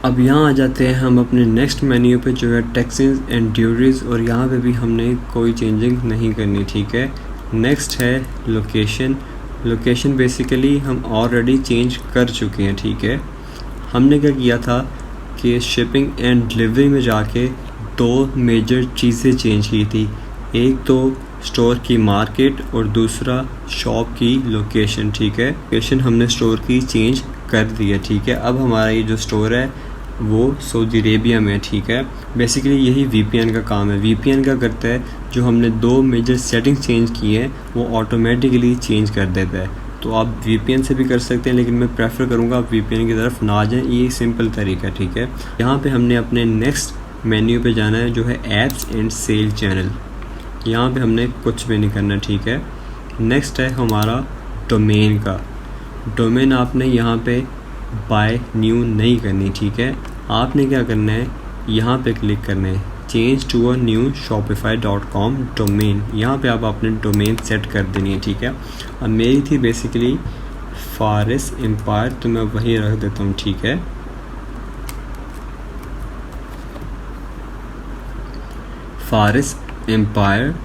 अब यहाँ आ जाते हैं हम अपने नेक्स्ट मेन्यू पे जो है टैक्सेस एंड ड्यूटीज़, और यहाँ पे भी हमने कोई चेंजिंग नहीं करनी, ठीक है। नेक्स्ट है लोकेशन। लोकेशन बेसिकली हम ऑलरेडी चेंज कर चुके हैं, ठीक है। हमने क्या किया था कि शिपिंग एंड डिलीवरी में जाके दो मेजर चीज़ें चेंज की थी। एक तो स्टोर की मार्केट और दूसरा शॉप की लोकेशन, ठीक है। लोकेशन हमने स्टोर की चेंज कर दी है, ठीक है। अब हमारा ये जो स्टोर है वो सऊदी अरेबिया में, ठीक है। बेसिकली यही वीपीएन का काम है। वीपीएन क्या करता है, जो हमने दो मेजर सेटिंग्स चेंज की हैं वो ऑटोमेटिकली चेंज कर देता है। तो आप वीपीएन से भी कर सकते हैं, लेकिन मैं प्रेफर करूँगा आप वीपीएन की तरफ ना जाएं, ये सिंपल तरीका है, ठीक है। यहाँ पे हमने अपने नेक्स्ट मेन्यू पे जाना है जो है एप्स एंड सेल चैनल। यहाँ पे हमने कुछ भी नहीं करना, ठीक है। नेक्स्ट है हमारा डोमेन का। डोमेन आपने यहाँ पे बाय न्यू नहीं करनी, ठीक है। आपने क्या करना है, यहाँ पे क्लिक करना है change to a new shopify.com domain. यहाँ पे आप अपने डोमेन सेट कर देनी है, ठीक है। अब मेरी थी बेसिकली फारिस एम्पायर, तो मैं वही रख देता हूँ, ठीक है। फारिस एम्पायर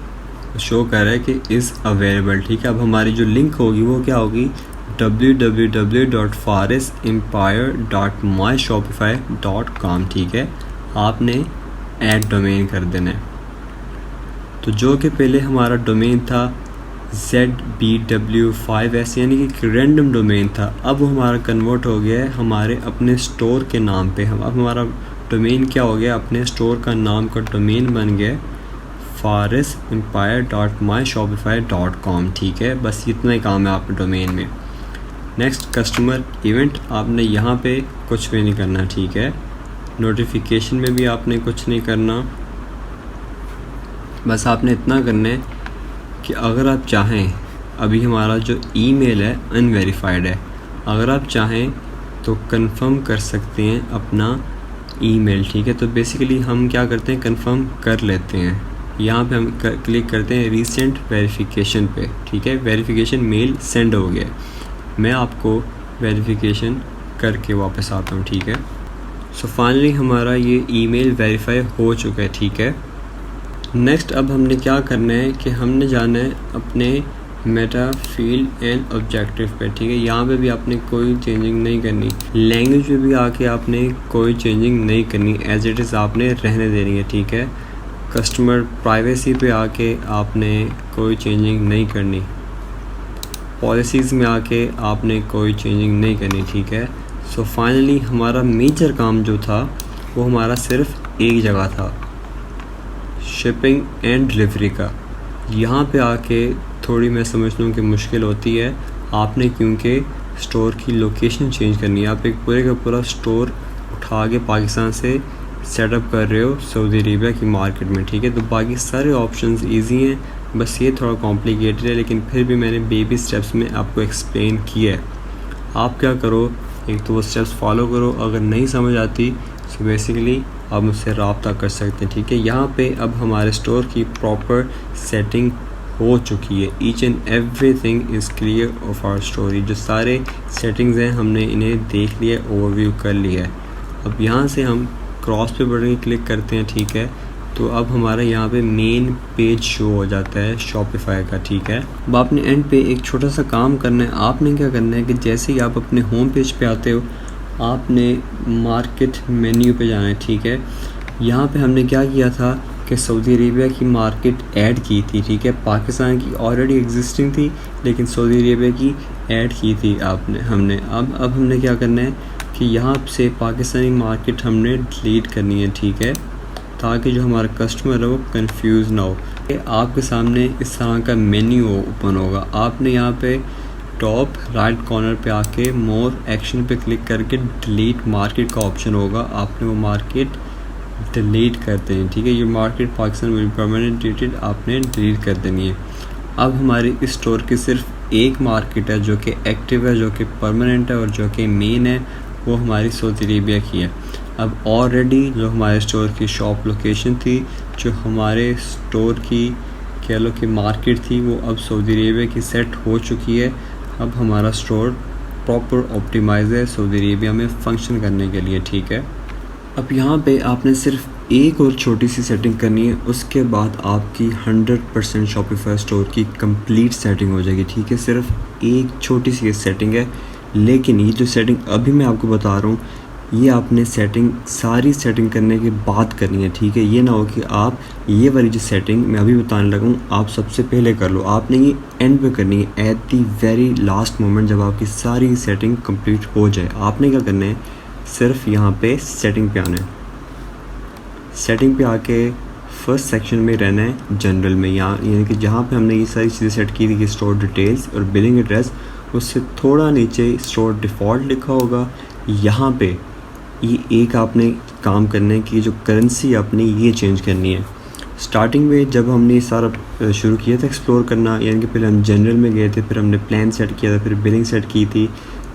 शो कर रहा है कि इज़ अवेलेबल, ठीक है। अब हमारी जो लिंक होगी वो क्या होगी, www.farisempire.myshopify.com, ठीक है। आपने ऐड डोमेन कर देना है। तो जो कि पहले हमारा डोमेन था ZBW5S, यानी कि एक रैंडम डोमेन था, अब वो हमारा कन्वर्ट हो गया है हमारे अपने स्टोर के नाम पे। अब हमारा डोमेन क्या हो गया, अपने स्टोर का नाम का डोमेन बन गया farisempire.myshopify.com, ठीक है। बस इतना ही काम है आपके डोमेन में। नेक्स्ट कस्टमर इवेंट, आपने यहाँ पे कुछ भी नहीं करना, ठीक है। नोटिफिकेशन में भी आपने कुछ नहीं करना, बस आपने इतना करना है कि अगर आप चाहें, अभी हमारा जो ईमेल है अनवेरिफाइड है, अगर आप चाहें तो कंफर्म कर सकते हैं अपना ईमेल, ठीक है। तो बेसिकली हम क्या करते हैं, कंफर्म कर लेते हैं। यहाँ पे हम क्लिक करते हैं रीसेंट वेरिफिकेशन पे, ठीक है। वेरिफिकेशन मेल सेंड हो गया, मैं आपको वेरिफिकेशन करके वापस आता हूँ, ठीक है। सो फाइनली हमारा ये ईमेल वेरीफाई हो चुका है, ठीक है। नेक्स्ट अब हमने क्या करना है कि हमने जाना है अपने मेटा फील्ड एंड ऑब्जेक्टिव पे, ठीक है। यहाँ पे भी आपने कोई चेंजिंग नहीं करनी। लैंग्वेज पे भी आके आपने कोई चेंजिंग नहीं करनी, एज इट इज़ आपने रहने देनी है, ठीक है। कस्टमर प्राइवेसी पे आके आपने कोई चेंजिंग नहीं करनी। पॉलिसीज़ में आके आपने कोई चेंजिंग नहीं करनी, ठीक है। सो फाइनली हमारा मेजर काम जो था वो हमारा सिर्फ एक जगह था, शिपिंग एंड डिलीवरी का। यहाँ पे आके थोड़ी मैं समझता हूँ कि मुश्किल होती है आपने, क्योंकि स्टोर की लोकेशन चेंज करनी है। आप एक पूरे का पूरा स्टोर उठा के पाकिस्तान से सेटअप कर रहे हो सऊदी अरेबिया की मार्केट में, ठीक है। तो बाकी सारे ऑप्शंस इजी हैं, बस ये थोड़ा कॉम्प्लिकेटेड है, लेकिन फिर भी मैंने बेबी स्टेप्स में आपको एक्सप्लेन किया है। आप क्या करो, एक तो वो स्टेप्स फॉलो करो, अगर नहीं समझ आती तो बेसिकली आप मुझसे रब्ता कर सकते हैं, ठीक है। यहाँ पे अब हमारे स्टोर की प्रॉपर सेटिंग हो चुकी है। Each and everything is clear of our story. जो सारे सेटिंग्स हैं हमने इन्हें देख लिया, ओवरव्यू कर लिया है। अब यहाँ से हम क्रॉस पे बटन क्लिक करते हैं, ठीक है। तो अब हमारा यहाँ पे मेन पेज शो हो जाता है शॉपिफाई का, ठीक है। अब आपने एंड पे एक छोटा सा काम करना है। आपने क्या करना है कि जैसे ही आप अपने होम पेज पे आते हो, आपने मार्केट मेन्यू पे जाना है, ठीक है। यहाँ पे हमने क्या किया था कि सऊदी अरेबिया की मार्केट ऐड की थी, ठीक है। पाकिस्तान की ऑलरेडी एग्जिस्टिंग थी, लेकिन सऊदी अरेबिया की ऐड की थी हमने। अब हमने क्या करना है कि यहाँ से पाकिस्तानी मार्केट हमने डिलीट करनी है, ठीक है, ताकि जो हमारा कस्टमर है वो कंफ्यूज ना हो। आपके सामने इस तरह का मेन्यू ओपन होगा। आपने यहाँ पे टॉप राइट कॉर्नर पे आके मोर एक्शन पे क्लिक करके डिलीट मार्केट का ऑप्शन होगा। आपने वो मार्केट डिलीट कर देनी है, ठीक है। ये market Pakistan will permanent deleted आपने डिलीट कर देनी है। अब हमारी इस स्टोर की सिर्फ एक मार्केट है जो कि एक्टिव है, जो कि परमानेंट है और जो कि मेन है, वो हमारी सऊदी अरेबिया की है। अब ऑलरेडी जो हमारे स्टोर की शॉप लोकेशन थी, जो हमारे स्टोर की कह लो कि मार्केट थी, वो अब सऊदी अरेबिया की सेट हो चुकी है। अब हमारा स्टोर प्रॉपर ऑप्टिमाइज है सऊदी अरेबिया में फ़ंक्शन करने के लिए, ठीक है। अब यहाँ पे आपने सिर्फ एक और छोटी सी सेटिंग करनी है, उसके बाद आपकी 100% शॉपिफाई स्टोर की कंप्लीट सेटिंग हो जाएगी, ठीक है। सिर्फ एक छोटी सी सेटिंग है, लेकिन ये जो सेटिंग अभी मैं आपको बता रहा हूँ ये आपने सारी सेटिंग करने के बाद करनी है, ठीक है। ये ना हो कि आप ये वाली जो सेटिंग मैं अभी बताने लगा हूँ आप सबसे पहले कर लो, आपने ये एंड पे करनी है, at the very last moment, जब आपकी सारी सेटिंग कंप्लीट हो जाए। आपने क्या करना है, सिर्फ यहाँ पे सेटिंग पे आना है, सेटिंग पे आके फर्स्ट सेक्शन में रहना है जनरल में, यहाँ यानी कि जहाँ पे हमने ये सारी चीज़ें सेट की थी कि स्टोर डिटेल्स और बिलिंग एड्रेस, उससे थोड़ा नीचे स्टोर डिफ़ॉल्ट लिखा होगा। यहाँ पे ये एक आपने काम करना है कि जो करेंसी आपने ये चेंज करनी है। स्टार्टिंग में जब हमने सारा शुरू किया था एक्सप्लोर करना, यानी कि पहले हम जनरल में गए थे, फिर हमने प्लान सेट किया था, फिर बिलिंग सेट की थी,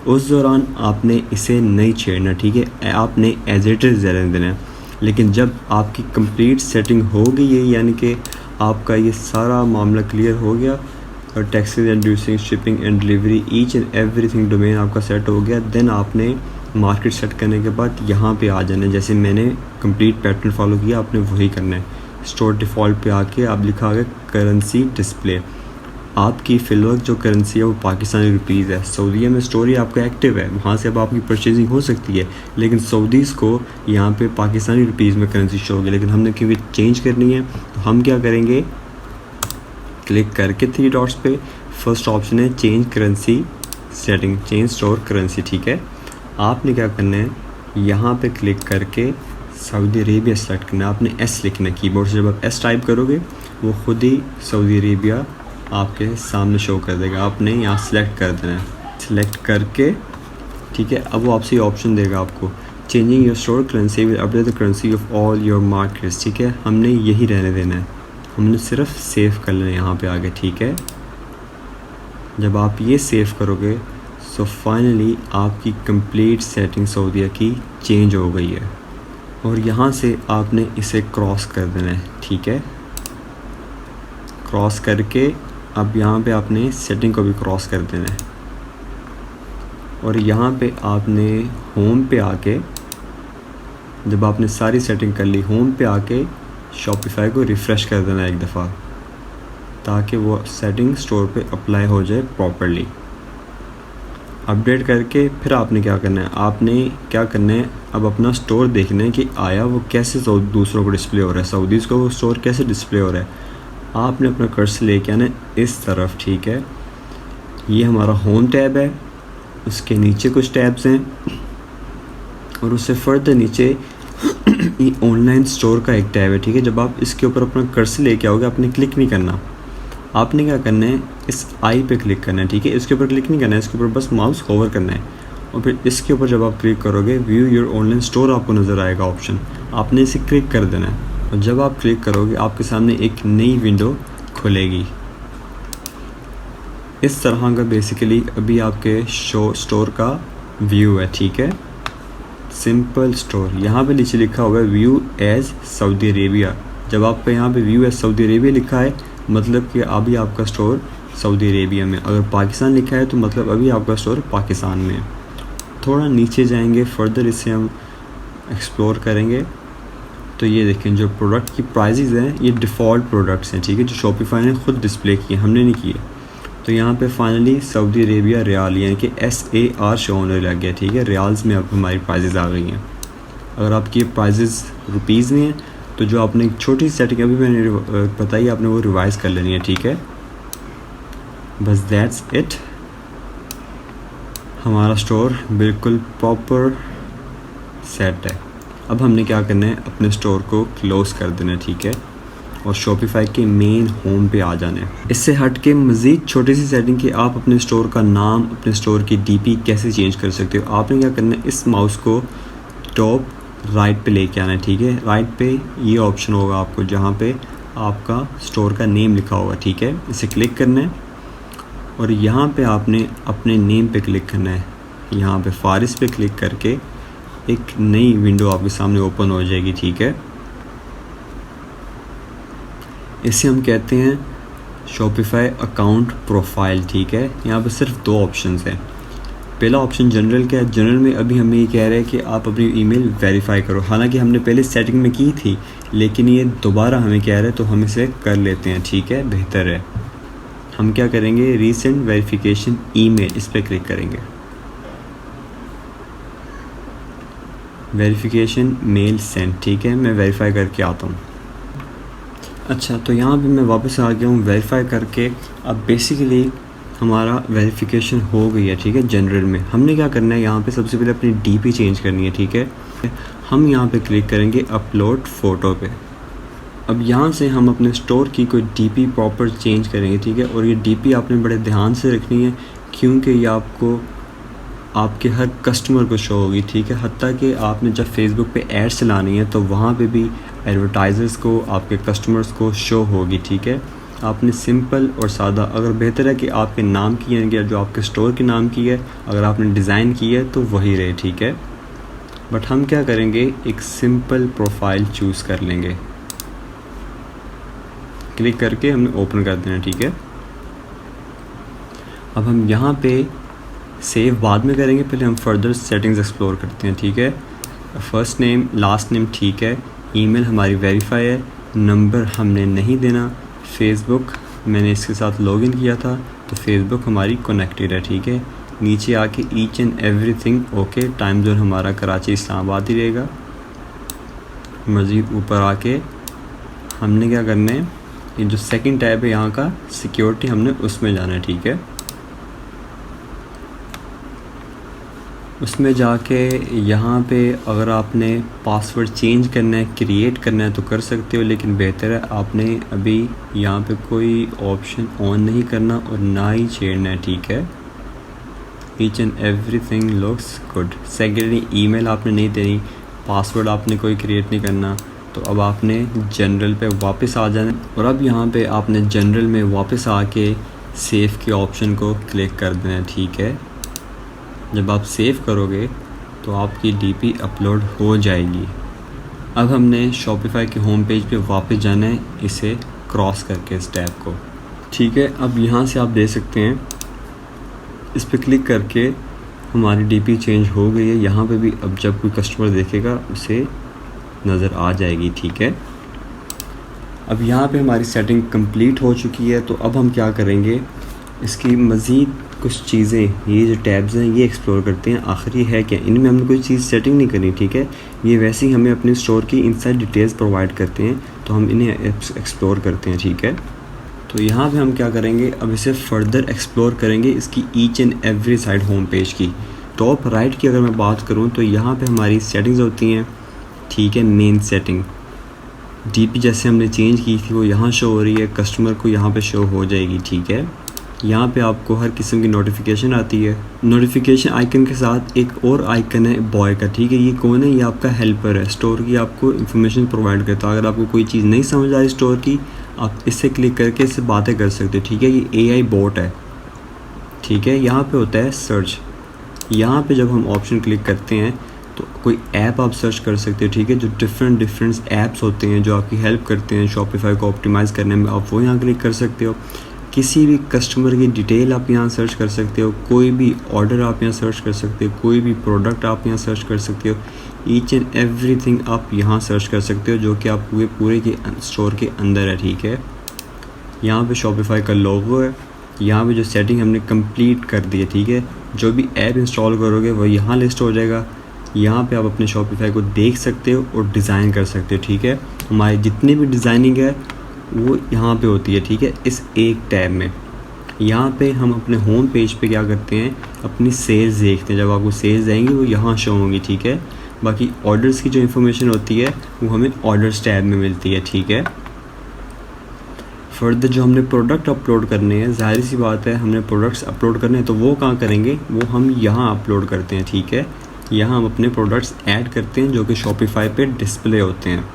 उस दौरान आपने इसे नहीं छेड़ना, ठीक है। आपने एज इट इज़ रहने देना है। लेकिन जब आपकी कंप्लीट सेटिंग हो गई है, यानी कि आपका ये सारा मामला क्लियर हो गया और टैक्सेस एंड ड्यूसिंग, shipping and delivery, each and everything domain आपका सेट हो गया, देन आपने मार्केट सेट करने के बाद यहाँ पे आ जाना है। जैसे मैंने कंप्लीट पैटर्न फॉलो किया, आपने वही करना है। स्टोर डिफ़ॉल्ट पे आके आप लिखा होगा करेंसी डिस्प्ले, आपकी फ़िलवक्त जो करेंसी है वो पाकिस्तानी रुपीज़ है। सऊदीया में स्टोर ही आपका एक्टिव है, वहाँ से अब आपकी परचेजिंग हो सकती है, लेकिन सऊदीज़ को यहाँ पे पाकिस्तानी रुपीज़ में करेंसी शो होगी। लेकिन हमने क्योंकि चेंज करनी है तो हम क्या करेंगे, क्लिक करके 3 डॉट्स पे फर्स्ट ऑप्शन है change currency setting, change store currency, ठीक है। आपने क्या करना है, यहाँ पे क्लिक करके सऊदी अरेबिया सेलेक्ट करना है, आपने एस लिखना है कीबोर्ड से। जब आप एस टाइप करोगे वो खुद ही सऊदी अरेबिया आपके सामने शो कर देगा, आपने यहाँ सेलेक्ट कर देना है, सेलेक्ट करके, ठीक है। अब वो आपसे ऑप्शन देगा आपको changing your store currency will update the currency of all your markets, ठीक है। हमने यही रहने देना है, हमने सिर्फ सेव कर लेना है यहाँ पे आगे, ठीक है। जब आप ये सेव करोगे सो फाइनली आपकी कंप्लीट सेटिंग सऊदीया की चेंज हो गई है, और यहाँ से आपने इसे क्रॉस कर देना है, ठीक है। क्रॉस करके अब यहाँ पे आपने सेटिंग को भी क्रॉस कर देना है, और यहाँ पे आपने होम पे आके, जब आपने सारी सेटिंग कर ली, होम पे आके शॉपिफाई को रिफ़्रेश कर देना एक दफ़ा, ताकि वो सेटिंग स्टोर पे अप्लाई हो जाए प्रॉपरली। अपडेट करके फिर आपने क्या करना है, अब अपना स्टोर देखना है कि आया वो कैसे दूसरों को डिस्प्ले हो रहा है, सऊदीज़ को वो स्टोर कैसे डिस्प्ले हो रहा है। आपने अपना कर्सर लेके आना है इस तरफ, ठीक है। ये हमारा होम टैब है, उसके नीचे कुछ टैब्स हैं, और उससे फर्दर नीचे ये ऑनलाइन स्टोर का एक टैब है, ठीक है। जब आप इसके ऊपर अपना कर्सर लेके आओगे, आपने क्लिक नहीं करना, आपने क्या करना है, इस आई पे क्लिक करना है, ठीक है। इसके ऊपर क्लिक नहीं करना है, इसके ऊपर बस माउस होवर करना है, और फिर इसके ऊपर जब आप क्लिक करोगे व्यू योर ऑनलाइन स्टोर आपको नज़र आएगा ऑप्शन, आपने इसे क्लिक कर देना है, और जब आप क्लिक करोगे आपके सामने एक नई विंडो खुलेगी। इस तरह का बेसिकली अभी आपके स्टोर का व्यू है, ठीक है। सिंपल स्टोर, यहाँ पे नीचे लिखा हुआ है व्यू एज सऊदी अरेबिया। जब आपका यहाँ पे व्यू एज सऊदी अरेबिया लिखा है, मतलब कि अभी आपका स्टोर सऊदी अरेबिया में, अगर पाकिस्तान लिखा है तो मतलब अभी आपका स्टोर पाकिस्तान में है। थोड़ा नीचे जाएंगे, फर्दर इसे हम एक्सप्लोर करेंगे, तो ये देखें जो प्रोडक्ट की प्राइजेज़ हैं ये डिफ़ॉल्ट प्रोडक्ट्स हैं, ठीक है, जो शॉपिफाई ने खुद डिस्प्ले किए, हमने नहीं किए। तो यहाँ पे फाइनली सऊदी अरेबिया रियाल यानी कि SAR शो होने लग गया, ठीक है। रियाल्स में अब हमारी प्राइजेज़ आ गई हैं। अगर आपकी प्राइजेज़ रुपीज़ में हैं तो जो आपने एक छोटी सेटिंग अभी मैंने बताई आपने वो रिवाइज़ कर लेनी है, ठीक है। बस दैट्स इट, हमारा स्टोर बिल्कुल प्रॉपर सेट है। अब हमने क्या करना है, अपने स्टोर को क्लोज़ कर देना है, ठीक है, और शॉपिफाई के मेन होम पे आ जाना है। इससे हट के मज़ीद छोटी सी सेटिंग कि आप अपने स्टोर का नाम, अपने स्टोर की DP कैसे चेंज कर सकते हो। आपने क्या करना है, इस माउस को टॉप राइट पे लेके आना है, ठीक है। राइट पे ये ऑप्शन होगा आपको जहाँ पे आपका स्टोर का नेम लिखा होगा, ठीक है। इसे क्लिक करना है, और यहाँ पे आपने अपने नेम पे क्लिक करना है। यहाँ पे फारिस पे क्लिक करके एक नई विंडो आपके सामने ओपन हो जाएगी, ठीक है। इसे हम कहते हैं शॉपिफाई अकाउंट प्रोफाइल, ठीक है। यहाँ पे सिर्फ 2 ऑप्शंस हैं, पहला ऑप्शन जनरल का है। जनरल में अभी हमें ये कह रहा है कि आप अपनी ईमेल वेरीफाई करो, हालांकि हमने पहले सेटिंग में की थी, लेकिन ये दोबारा हमें कह रहा है तो हम इसे कर लेते हैं। ठीक है, बेहतर है। हम क्या करेंगे, रीसेंट वेरिफिकेशन ईमेल, इस पर क्लिक करेंगे। Verification mail send. ठीक है, मैं वेरीफाई करके आता हूँ। अच्छा, तो यहाँ पे मैं वापस आ गया हूँ वेरीफाई करके। अब बेसिकली हमारा वेरिफिकेशन हो गई है। ठीक है, जनरल में हमने क्या करना है, यहाँ पे सबसे पहले अपनी डीपी चेंज करनी है। ठीक है, हम यहाँ पे क्लिक करेंगे अपलोड फ़ोटो पे। अब यहाँ से हम अपने स्टोर की कोई डीपी प्रॉपर चेंज करेंगे। ठीक है, और ये डीपी आपने बड़े ध्यान से रखनी है, क्योंकि ये आपको आपके हर कस्टमर को शो होगी। ठीक है, हत्ता कि आपने जब फेसबुक पे एड्स चलानी है तो वहाँ पे भी एडवर्टाइजर्स को, आपके कस्टमर्स को शो होगी। ठीक है, आपने सिंपल और सादा, अगर बेहतर है कि आपके नाम की है, या जो आपके स्टोर के नाम की है, अगर आपने डिज़ाइन की है तो वही रहे। ठीक है, बट हम क्या करेंगे, एक सिंपल प्रोफाइल चूज़ कर लेंगे। क्लिक करके हमने ओपन कर देना। ठीक है, अब हम यहाँ पे सेव बाद में करेंगे, पहले हम फर्दर सेटिंग्स एक्सप्लोर करते हैं। ठीक है, फर्स्ट नेम लास्ट नेम ठीक है, ईमेल हमारी वेरीफाई है, नंबर हमने नहीं देना, फेसबुक मैंने इसके साथ लॉगिन किया था तो फेसबुक हमारी कनेक्टेड है। ठीक है, नीचे आके each and everything okay, time zone हमारा कराची इस्लामाबाद ही रहेगा। मज़ीद ऊपर आके हमने क्या करना है, ये जो सेकंड टैब है यहाँ का सिक्योरिटी, हमने उसमें जाना है। ठीक है, उसमें जाके यहाँ पे अगर आपने पासवर्ड चेंज करना है, क्रिएट करना है तो कर सकते हो, लेकिन बेहतर है आपने अभी यहाँ पे कोई ऑप्शन ऑन नहीं करना और ना ही छेड़ना है। ठीक है, each and everything looks good. Secondly email आपने नहीं देनी, पासवर्ड आपने कोई क्रिएट नहीं करना। तो अब आपने जनरल पे वापस आ जाना, और अब यहाँ पे आपने जनरल में वापस आके सेव के ऑप्शन को क्लिक कर देना। ठीक है, जब आप सेव करोगे तो आपकी डीपी अपलोड हो जाएगी। अब हमने शॉपिफाई के होम पेज पे वापस जाना है, इसे क्रॉस करके इस टैब को। ठीक है, अब यहाँ से आप देख सकते हैं, इस पर क्लिक करके हमारी डीपी चेंज हो गई है। यहाँ पे भी अब जब कोई कस्टमर देखेगा उसे नज़र आ जाएगी। ठीक है, अब यहाँ पे हमारी सेटिंग कंप्लीट हो चुकी है। तो अब हम क्या करेंगे, इसकी मज़ीद कुछ चीज़ें, ये जो टैब्स हैं ये एक्सप्लोर करते हैं। आखिर ये है क्या, इनमें हमने कोई चीज़ सेटिंग नहीं करनी। ठीक है, ये वैसे ही हमें अपने स्टोर की इनसाइड डिटेल्स प्रोवाइड करते हैं, तो हम इन्हें एक्सप्लोर करते हैं। ठीक है, तो यहाँ पे हम क्या करेंगे, अब इसे फर्दर एक्सप्लोर करेंगे, इसकी each and every side home page की। टॉप राइट की अगर मैं बात करूँ तो यहाँ पे हमारी सेटिंग्स होती हैं। ठीक है, मेन सेटिंग डीपी जैसे हमने चेंज की थी वो यहाँ शो हो रही है, कस्टमर को यहाँ पे शो हो जाएगी। ठीक है, यहाँ पे आपको हर किस्म की नोटिफिकेशन आती है। नोटिफिकेशन आइकन के साथ एक और आइकन है बॉय का। ठीक है, ये कौन है, ये आपका हेल्पर है, स्टोर की आपको इन्फॉर्मेशन प्रोवाइड करता है। अगर आपको कोई चीज़ नहीं समझ आ रही स्टोर की, आप इससे क्लिक करके इससे बातें कर सकते हो। ठीक है, ये AI बॉट है। ठीक है, यहाँ पे होता है सर्च। यहाँ पे जब हम ऑप्शन क्लिक करते हैं तो कोई ऐप आप सर्च कर सकते हो। ठीक है, जो डिफरेंट ऐप्स होते हैं जो आपकी हेल्प करते हैं शॉपिफाई को ऑप्टिमाइज़ करने में, आप वो यहाँ क्लिक कर सकते हो। किसी भी कस्टमर की डिटेल आप यहाँ सर्च कर सकते हो, कोई भी ऑर्डर आप यहाँ सर्च कर सकते हो, कोई भी प्रोडक्ट आप यहाँ सर्च कर सकते हो। ईच एंड एवरीथिंग आप यहाँ सर्च कर सकते हो, जो कि आप पूरे के स्टोर के अंदर है। ठीक है, यहाँ पे शॉपिफाई का लोगो है। यहाँ पे जो सेटिंग हमने कंप्लीट कर दी है। ठीक है, जो भी ऐप इंस्टॉल करोगे वो यहाँ लिस्ट हो जाएगा। यहाँ पे आप अपने शॉपिफाई को देख सकते हो और डिज़ाइन कर सकते हो। ठीक है, हमारी जितनी भी डिज़ाइनिंग है वो यहाँ पे होती है। ठीक है, इस एक टैब में यहाँ पे हम अपने होम पेज पे क्या करते हैं, अपनी सेल्स देखते हैं। जब आपको सेल्स आएंगी वो यहाँ शो होंगी। ठीक है, बाकी ऑर्डर्स की जो इन्फॉर्मेशन होती है वो हमें ऑर्डर्स टैब में मिलती है। ठीक है, फर्दर जो हमने प्रोडक्ट अपलोड करने हैं, जाहिर सी बात है हमने प्रोडक्ट्स अपलोड करने हैं, तो वो कहाँ करेंगे, वो हम यहाँ अपलोड करते हैं। ठीक है, यहाँ हम अपने प्रोडक्ट्स ऐड करते हैं जो कि शॉपिफाई पे डिस्प्ले होते हैं।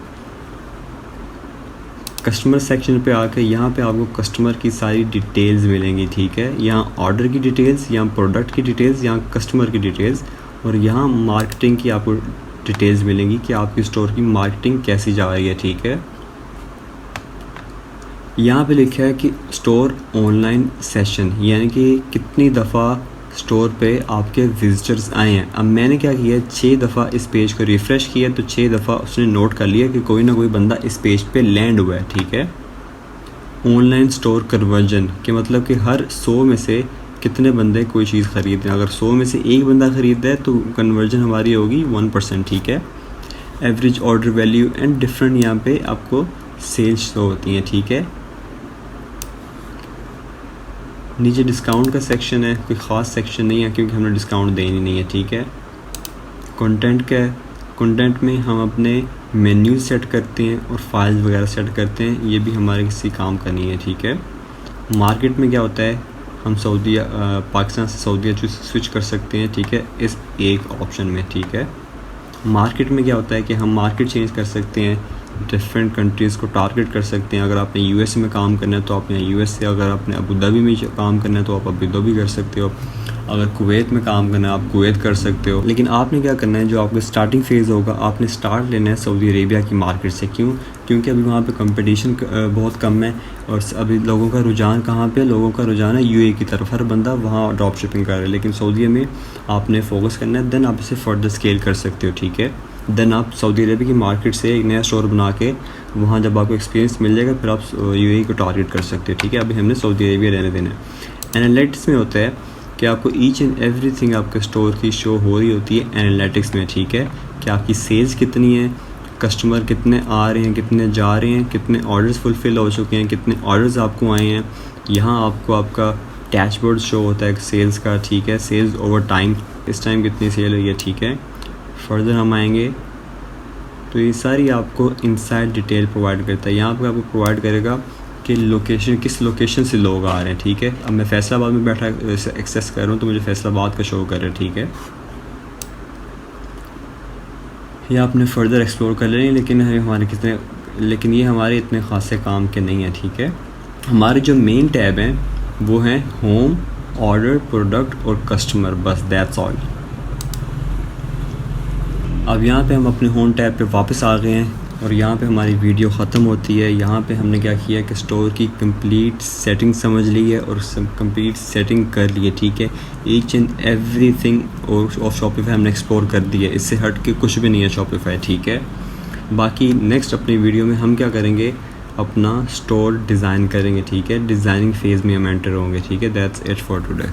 कस्टमर सेक्शन पे आकर यहाँ पे आपको कस्टमर की सारी डिटेल्स मिलेंगी। ठीक है, यहाँ ऑर्डर की डिटेल्स, यहाँ प्रोडक्ट की डिटेल्स, यहाँ कस्टमर की डिटेल्स, और यहाँ मार्केटिंग की आपको डिटेल्स मिलेंगी कि आपकी स्टोर की मार्केटिंग कैसी जा रही है। ठीक है, यहाँ पे लिखा है कि स्टोर ऑनलाइन सेशन, यानी कि कितनी दफ़ा स्टोर पे आपके विजिटर्स आए हैं। अब मैंने क्या किया, 6 दफ़ा इस पेज को रिफ़्रेश किया तो 6 दफ़ा उसने नोट कर लिया कि कोई ना कोई बंदा इस पेज पे लैंड हुआ है, ठीक है। ऑनलाइन स्टोर कन्वर्जन के मतलब कि हर 100 में से कितने बंदे कोई चीज़ ख़रीद रहे हैं। अगर 100 में से एक बंदा ख़रीद है तो कन्वर्जन हमारी होगी 1%, ठीक है। Average order value and different यहाँ पे आपको सेल्स शो होती हैं, ठीक है। नीचे डिस्काउंट का सेक्शन है, कोई ख़ास सेक्शन नहीं है क्योंकि हमने डिस्काउंट देनी नहीं है, ठीक है। कंटेंट क्या है, कंटेंट में हम अपने मेन्यू सेट करते हैं और फाइल्स वगैरह सेट करते हैं, ये भी हमारे किसी काम का नहीं है, ठीक है। मार्केट में क्या होता है, हम पाकिस्तान से सऊदीया स्विच कर सकते हैं, ठीक है, इस एक ऑप्शन में, ठीक है। मार्केट में क्या होता है कि हम मार्केट चेंज कर सकते हैं, डिफरेंट कंट्रीज़ को टारगेट कर सकते हैं। अगर आपने यूएस में काम करना है तो आपने यूएस से, अगर आपने अबू धाबी में काम करना है तो आप अबू धाबी कर सकते हो, अगर कुवैत में काम करना है आप कुवैत कर सकते हो। लेकिन आपने क्या करना है, जो आपका स्टार्टिंग फेज़ होगा आपने स्टार्ट लेना है सऊदी अरेबिया की मार्केट से। क्यों? क्योंकि अभी वहाँ पे कंपटीशन बहुत कम है और अभी लोगों का रुझान कहाँ पे, लोगों का रुझान है यूएई की तरफ, हर बंदा वहाँ ड्रॉप शिपिंग कर रहा है। लेकिन सऊदीया में आपने फोकस करना है, देन आप इसे फर्दर स्केल कर सकते हो, ठीक है। देन आप सऊदी अरेबिया की मार्केट से एक नया स्टोर बना के वहाँ जब आपको एक्सपीरियंस मिल जाएगा फिर आप यूएई को टारगेट कर सकते हो, ठीक है। अभी हमने सऊदी अरेबिया रहने देना है। एनालिटिक्स में होता है कि आपको ईच एंड एवरीथिंग आपके स्टोर की शो हो रही होती है एनालिटिक्स में, ठीक है। कि आपकी सेल्स कितनी है, कस्टमर कितने आ रहे हैं, कितने जा रहे हैं, कितने ऑर्डर्स फुलफ़िल हो चुके हैं, कितने ऑर्डर्स आपको आए हैं। यहाँ आपको आपका डैशबोर्ड शो होता है सेल्स का, ठीक है। सेल्स ओवर टाइम, इस टाइम कितनी सेल हुई है, ठीक है। फर्दर हम आएंगे तो ये सारी आपको इनसाइड डिटेल प्रोवाइड करता है। यहाँ पर आपको प्रोवाइड करेगा कि लोकेशन, किस लोकेशन से लोग आ रहे हैं, ठीक है। अब मैं फैसलाबाद में बैठा एक्सेस कर रहा हूँ तो मुझे फैसलाबाद का शो कर रहा है, ठीक है। ये आपने फर्दर एक्सप्लोर कर लें, लेकिन ये हमारे इतने खासे काम के नहीं है, ठीक है। हमारे जो मेन टैब हैं वो हैं होम, ऑर्डर, प्रोडक्ट और कस्टमर, बस दैट्स ऑल। अब यहाँ पे हम अपने होम टैब पे वापस आ गए हैं और यहाँ पे हमारी वीडियो ख़त्म होती है। यहाँ पे हमने क्या किया कि स्टोर की कंप्लीट सेटिंग समझ ली है और कंप्लीट सेटिंग कर ली है, ठीक है। ईच एंड एवरीथिंग और शॉपिफाई हमने एक्सप्लोर कर दिया है, इससे हट के कुछ भी नहीं है शॉपिफाई, ठीक है। बाकी नेक्स्ट अपनी वीडियो में हम क्या करेंगे, अपना स्टोर डिज़ाइन करेंगे, ठीक है। डिज़ाइनिंग फेज़ में हम एंटर होंगे, ठीक है। That's it for today.